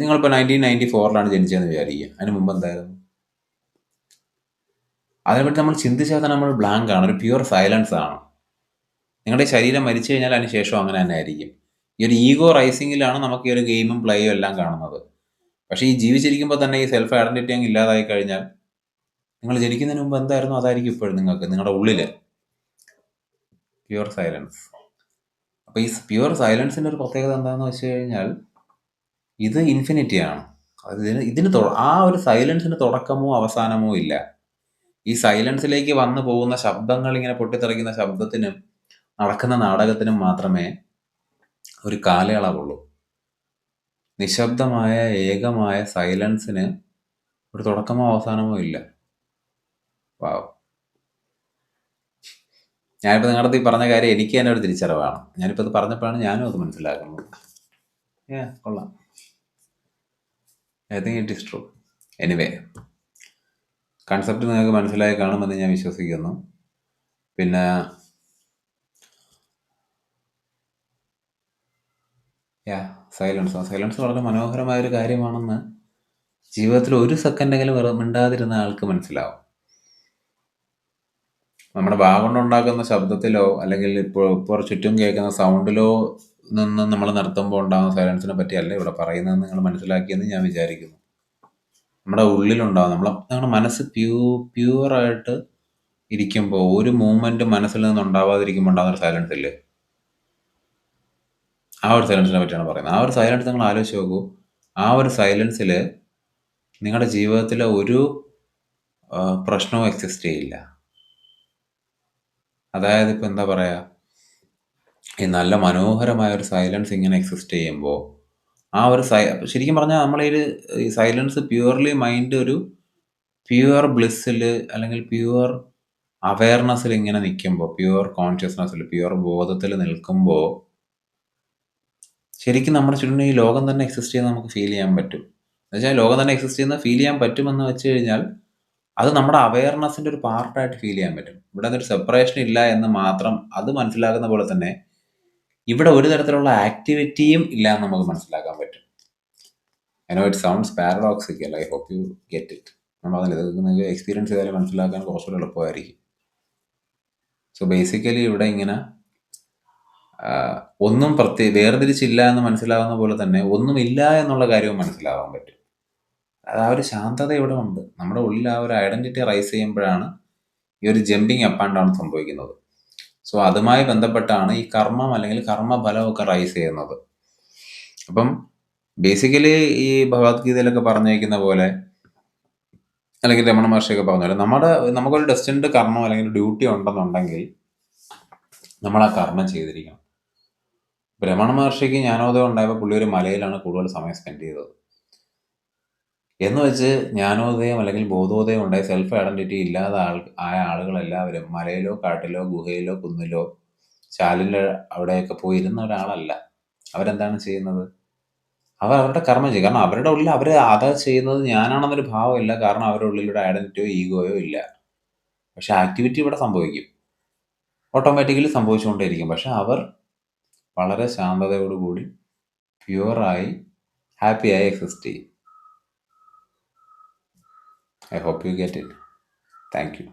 നിങ്ങളിപ്പോൾ 1994 ജനിച്ചതെന്ന് വിചാരിക്കുക, അതിന് മുമ്പ് എന്തായിരുന്നു? അതിനെപ്പറ്റി നമ്മൾ ചിന്തിച്ചാൽ തന്നെ നമ്മൾ ബ്ലാങ്ക് ആണ്, ഒരു പ്യുവർ സൈലൻസ് ആണ്. നിങ്ങളുടെ ശരീരം മരിച്ചു കഴിഞ്ഞാൽ അതിന് ശേഷം അങ്ങനെ തന്നെ ആയിരിക്കും. ഈ ഒരു ഈഗോ റൈസിങ്ങിലാണ് നമുക്ക് ഈ ഒരു ഗെയിമും പ്ലേയും എല്ലാം കാണുന്നത്. പക്ഷേ ഈ ജീവിച്ചിരിക്കുമ്പോൾ തന്നെ ഈ സെൽഫ് ഐഡൻറ്റിറ്റി അങ്ങ് ഇല്ലാതായി കഴിഞ്ഞാൽ നിങ്ങൾ ജനിക്കുന്നതിന് മുമ്പ് എന്തായിരുന്നു അതായിരിക്കും ഇപ്പോഴും നിങ്ങൾക്ക്, നിങ്ങളുടെ ഉള്ളിൽ പ്യുവർ സൈലൻസ്. അപ്പോൾ ഈ പ്യുവർ സൈലൻസിൻ്റെ ഒരു പ്രത്യേകത എന്താണെന്ന് വെച്ച് കഴിഞ്ഞാൽ ഇത് ഇൻഫിനിറ്റിയാണ്. അത് ഇതിന് ആ ഒരു സൈലൻസിന് തുടക്കമോ അവസാനമോ ഇല്ല. ഈ സൈലൻസിലേക്ക് വന്നു പോകുന്ന ശബ്ദങ്ങൾ, ഇങ്ങനെ പൊട്ടിത്തെറിക്കുന്ന ശബ്ദത്തിനും നടക്കുന്ന നാടകത്തിനും മാത്രമേ ഒരു കാലയളവുള്ളൂ. നിശബ്ദമായ ഏകമായ സൈലൻസിന് ഒരു തുടക്കമോ അവസാനമോ ഇല്ല. വാവ്. ഞാനിപ്പോൾ നിങ്ങളുടെ ഈ പറഞ്ഞ കാര്യം എനിക്ക് തന്നെ ഒരു തിരിച്ചറിവാണ്. ഞാനിപ്പോൾ ഇത് പറഞ്ഞപ്പോഴാണ് ഞാനും അത് മനസ്സിലാക്കുന്നത്. കൊള്ളാം. I think it is true. Anyway, concept നിങ്ങൾക്ക് മനസ്സിലായി കാണുമെന്ന് ഞാൻ വിശ്വസിക്കുന്നു. പിന്നെ സൈലൻസ് വളരെ മനോഹരമായൊരു കാര്യമാണെന്ന് ജീവിതത്തിൽ ഒരു സെക്കൻഡെങ്കിലും മിണ്ടാതിരുന്ന ആൾക്ക് മനസ്സിലാവും. നമ്മുടെ വാഗൊണ്ടുണ്ടാക്കുന്ന ശബ്ദത്തിലോ അല്ലെങ്കിൽ ഇപ്പോൾ ചുറ്റും കേൾക്കുന്ന സൗണ്ടിലോ നിന്ന് നമ്മൾ നിർത്തുമ്പോൾ ഉണ്ടാകുന്ന സൈലൻസിനെ പറ്റിയല്ല ഇവിടെ പറയുന്നതെന്ന് നിങ്ങൾ മനസ്സിലാക്കിയെന്ന് ഞാൻ വിചാരിക്കുന്നു. നമ്മുടെ ഉള്ളിലുണ്ടാകും, നമ്മുടെ മനസ്സ് പ്യൂറായിട്ട് ഇരിക്കുമ്പോൾ, ഒരു മൂവ്മെൻറ്റ് മനസ്സിൽ നിന്ന് ഉണ്ടാവാതിരിക്കുമ്പോൾ ഉണ്ടാകുന്ന ഒരു സൈലൻസ് ഇല്ലേ, ആ ഒരു സൈലൻസിനെ പറ്റിയാണ് പറയുന്നത്. ആ ഒരു സൈലൻസ് നിങ്ങൾ ആലോചിച്ച് നോക്കൂ. ആ ഒരു സൈലൻസിൽ നിങ്ങളുടെ ജീവിതത്തിൽ ഒരു പ്രശ്നവും എക്സിസ്റ്റ് ചെയ്യില്ല. അതായത് ഇപ്പോൾ എന്താ പറയുക, ഈ നല്ല മനോഹരമായ ഒരു സൈലൻസ് ഇങ്ങനെ എക്സിസ്റ്റ് ചെയ്യുമ്പോൾ ആ ഒരു ശരിക്കും പറഞ്ഞാൽ ഈ സൈലൻസ് പ്യുവർലി മൈൻഡ് ഒരു പ്യുവർ ബ്ലിസ്സിൽ അല്ലെങ്കിൽ പ്യുവർ അവയർനെസ്സിൽ ഇങ്ങനെ നിൽക്കുമ്പോൾ, പ്യുവർ കോൺഷ്യസ്നെസ്സിൽ, പ്യുവർ ബോധത്തിൽ നിൽക്കുമ്പോൾ ശരിക്കും നമ്മുടെ ചുറ്റും ഈ ലോകം തന്നെ എക്സിസ്റ്റ് ചെയ്യുന്നത് നമുക്ക് ഫീൽ ചെയ്യാൻ പറ്റും. എന്നുവെച്ചാൽ ലോകം തന്നെ എക്സിസ്റ്റ് ചെയ്യുന്നത് ഫീൽ ചെയ്യാൻ പറ്റുമെന്ന് വെച്ച് കഴിഞ്ഞാൽ അത് നമ്മുടെ അവയർനെസ്സിൻ്റെ ഒരു പാർട്ടായിട്ട് ഫീൽ ചെയ്യാൻ പറ്റും. ഇവിടെ നിന്നൊരു സെപ്പറേഷൻ ഇല്ല എന്ന് മാത്രം അത് മനസ്സിലാക്കുന്ന പോലെ തന്നെ ഇവിടെ ഒരു തരത്തിലുള്ള ആക്ടിവിറ്റിയും ഇല്ല എന്ന് നമുക്ക് മനസ്സിലാക്കാൻ പറ്റും. I know it sounds paradoxical, I hope you get it. നമ്മൾ അതിൽ നിങ്ങൾക്ക് എക്സ്പീരിയൻസ് ചെയ്താലും മനസ്സിലാക്കാൻ കുറച്ചുകൂടി എളുപ്പമായിരിക്കും. സോ ബേസിക്കലി ഇവിടെ ഇങ്ങനെ ഒന്നും വേർതിരിച്ചില്ല എന്ന് മനസ്സിലാവുന്ന പോലെ തന്നെ ഒന്നുമില്ല എന്നുള്ള കാര്യവും മനസ്സിലാവാൻ പറ്റും. അത് ആ ഒരു ശാന്തത ഇവിടെ ഉണ്ട്. നമ്മുടെ ഉള്ളിൽ ആ ഒരു ഐഡൻറ്റിറ്റി റൈസ് ചെയ്യുമ്പോഴാണ് ഈ ഒരു ജമ്പിങ് അപ്പ് ആൻഡ് ഡൗൺ സംഭവിക്കുന്നത്. സോ അതുമായി ബന്ധപ്പെട്ടാണ് ഈ കർമ്മം അല്ലെങ്കിൽ കർമ്മഫലമൊക്കെ റൈസ് ചെയ്യുന്നത്. അപ്പം ബേസിക്കലി ഈ ഭഗവത്ഗീതയിലൊക്കെ പറഞ്ഞേക്കുന്ന പോലെ, അല്ലെങ്കിൽ രമണ മഹർഷിയൊക്കെ പറഞ്ഞ പോലെ, നമുക്കൊരു ഡെസ്റ്റിൻഡ് കർമ്മം അല്ലെങ്കിൽ ഡ്യൂട്ടി ഉണ്ടെന്നുണ്ടെങ്കിൽ നമ്മൾ ആ കർമ്മം ചെയ്തിരിക്കണം. രമണ മഹർഷിക്ക് ജ്ഞാനോദയം ഉണ്ടായപ്പോൾ പുള്ളി ഒരു മലയിലാണ് കൂടുതൽ സമയം സ്പെൻഡ് ചെയ്തത്. എന്ന് വെച്ച് ജ്ഞാനോദയം അല്ലെങ്കിൽ ബോധോദയം ഉണ്ടായി സെൽഫ് ഐഡൻറ്റിറ്റി ഇല്ലാതെ ആയ ആളുകളെല്ലാവരും മലയിലോ കാട്ടിലോ ഗുഹയിലോ കുന്നിലോ ചാലിൻ്റെ അവിടെയൊക്കെ പോയി ഇരുന്ന ഒരാളല്ല. അവരെന്താണ് ചെയ്യുന്നത്? അവരുടെ കർമ്മം ചെയ്യും. കാരണം അവരുടെ ഉള്ളിൽ അവർ അത് ചെയ്യുന്നത് ഞാനാണെന്നൊരു ഭാവമില്ല. കാരണം അവരുടെ ഉള്ളിലൊരു ഐഡൻറ്റിറ്റിയോ ഈഗോയോ ഇല്ല. പക്ഷെ ആക്ടിവിറ്റി ഇവിടെ സംഭവിക്കും, ഓട്ടോമാറ്റിക്കലി സംഭവിച്ചുകൊണ്ടേയിരിക്കും. പക്ഷെ അവർ വളരെ ശാന്തതയോടുകൂടി പ്യുവറായി ഹാപ്പിയായി എക്സിസ്റ്റ് ചെയ്യും. I hope you get it. Thank you.